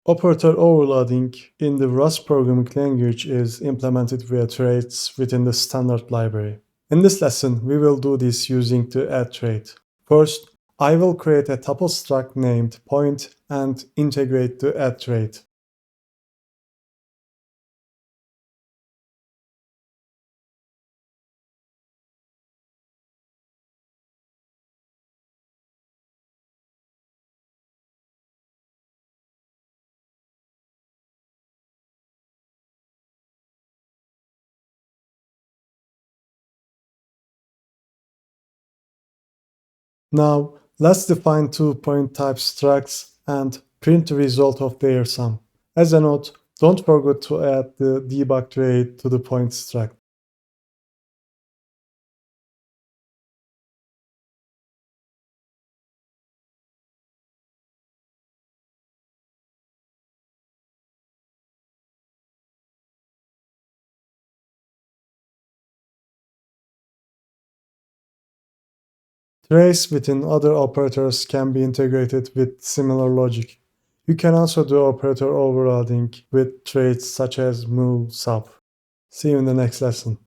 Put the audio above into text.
Operator overloading in the Rust programming language is implemented via traits within the standard library. In this lesson, we will do this using the add trait. First, I will create a tuple struct named point and integrate the add trait. Now, let's define two point type structs and print the result of their sum. As a note, don't forget to add the debug trait to the point struct. Trace within other operators can be integrated with similar logic. You can also do operator overloading with traits such as move, sub. See you in the next lesson.